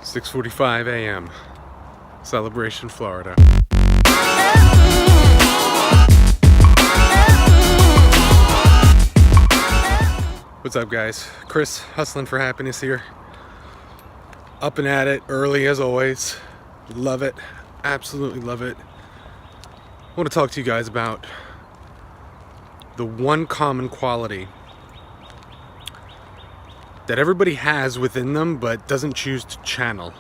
6:45 a.m. Celebration, Florida. What's up, guys? Chris, hustling for happiness here. Up and at it, early as always. Love it. Absolutely love it. I want to talk to you guys about the one common quality that everybody has within them but doesn't choose to channel.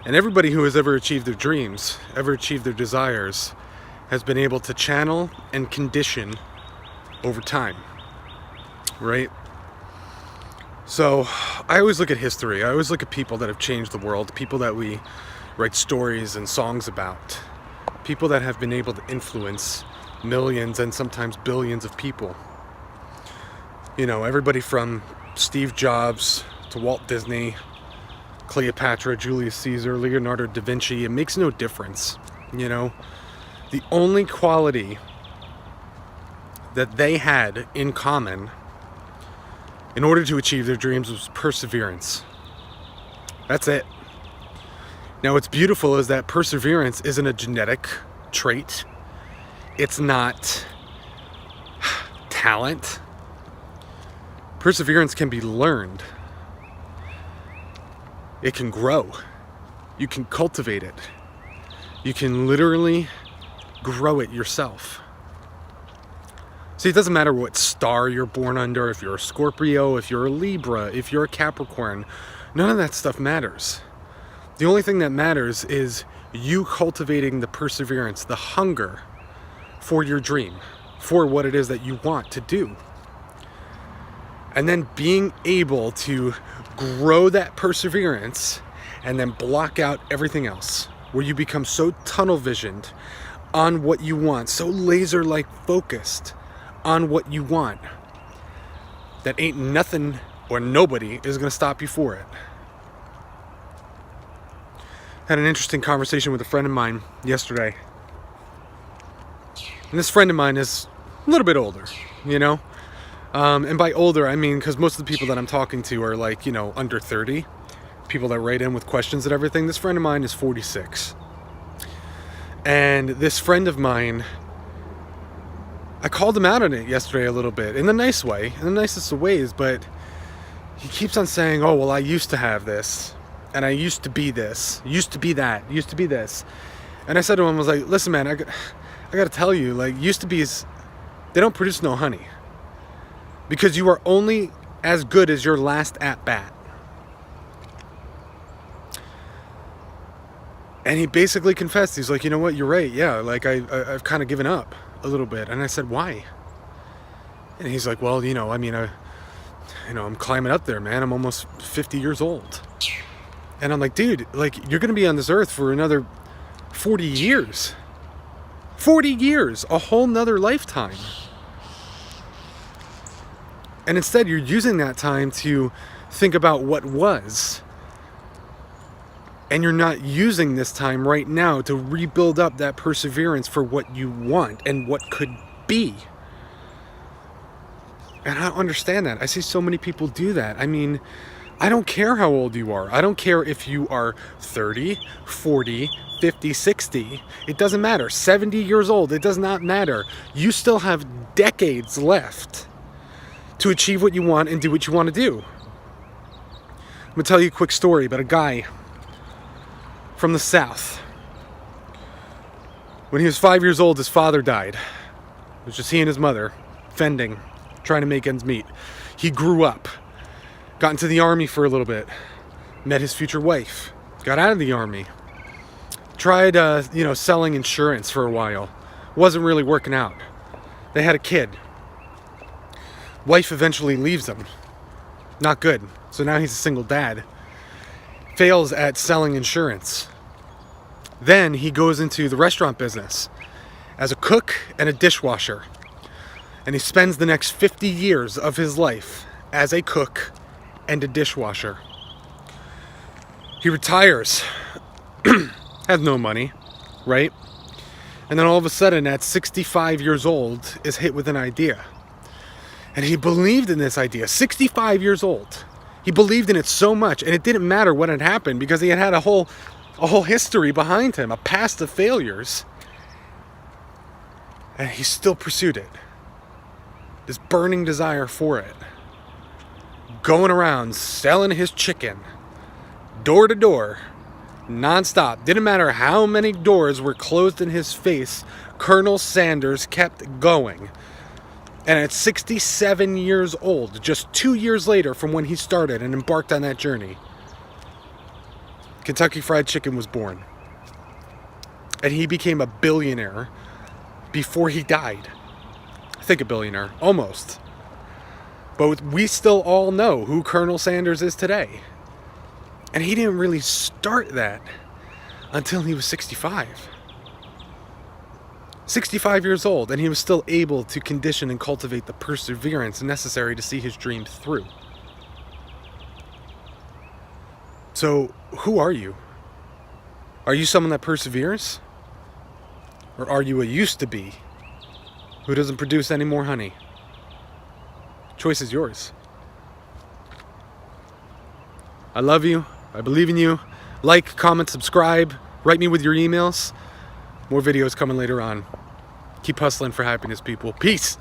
And everybody who has ever achieved their dreams, ever achieved their desires, has been able to channel and condition over time, right? So I always look at history. I always look at people that have changed the world, people that we write stories and songs about, people that have been able to influence millions and sometimes billions of people. You know, everybody from Steve Jobs to Walt Disney, Cleopatra, Julius Caesar, Leonardo da Vinci. It makes no difference. You know, the only quality that they had in common in order to achieve their dreams was perseverance. That's it. Now, what's beautiful is that perseverance isn't a genetic trait. It's not talent. Perseverance can be learned. It can grow. You can cultivate it. You can literally grow it yourself. See, it doesn't matter what star you're born under, if you're a Scorpio, if you're a Libra, if you're a Capricorn. None of that stuff matters. The only thing that matters is you cultivating the perseverance, the hunger for your dream, for what it is that you want to do. And then being able to grow that perseverance and then block out everything else, where you become so tunnel visioned on what you want, so laser-like focused on what you want, that ain't nothing or nobody is going to stop you for it. Had an interesting conversation with a friend of mine yesterday. And this friend of mine is a little bit older, you know? And by older, I mean, because most of the people that I'm talking to are like, you know, under 30. People that write in with questions and everything. This friend of mine is 46. And this friend of mine, I called him out on it yesterday a little bit, in the nice way, in the nicest of ways, but he keeps on saying, oh, well, I used to have this, and I used to be this, used to be that, used to be this. And I said to him, I was like, listen, man, I got to tell you, like, used to be is, they don't produce no honey. Because you are only as good as your last at-bat. And he basically confessed. He's like, you know what? You're right. Yeah, like I've kind of given up a little bit. And I said, why? And he's like, well, you know, I mean, I'm climbing up there, man. I'm almost 50 years old. And I'm like, dude, like, you're going to be on this earth for another 40 years. 40 years, a whole nother lifetime. And instead, you're using that time to think about what was. And you're not using this time right now to rebuild up that perseverance for what you want and what could be. And I don't understand that. I see so many people do that. I mean, I don't care how old you are. I don't care if you are 30, 40, 50, 60. It doesn't matter. 70 years old. It does not matter. You still have decades left to achieve what you want and do what you want to do. I'm going to tell you a quick story about a guy from the South. When he was 5 years old, his father died. It was just he and his mother, fending, trying to make ends meet. He grew up, got into the army for a little bit, met his future wife, got out of the army, tried selling insurance for a while. Wasn't really working out. They had a kid. Wife eventually leaves him. Not good. So now he's a single dad. Fails at selling insurance. Then he goes into the restaurant business as a cook and a dishwasher. And he spends the next 50 years of his life as a cook and a dishwasher. He retires. Has no money, right? And then all of a sudden, at 65 years old, is hit with an idea. And he believed in this idea. 65 years old. He believed in it so much, and it didn't matter what had happened because he had a whole history behind him, a past of failures. And he still pursued it. This burning desire for it. Going around selling his chicken door to door, non-stop. Didn't matter how many doors were closed in his face, Colonel Sanders kept going. And at 67 years old, just 2 years later from when he started and embarked on that journey, Kentucky Fried Chicken was born. And he became a billionaire before he died. I think a billionaire, almost. But we still all know who Colonel Sanders is today. And he didn't really start that until he was 65. 65 years old, and he was still able to condition and cultivate the perseverance necessary to see his dreams through. So, who are you? Are you someone that perseveres? Or are you a used to be who doesn't produce any more honey? Choice is yours. I love you. I believe in you. Like, comment, subscribe. Write me with your emails. More videos coming later on. Keep hustling for happiness, people. Peace.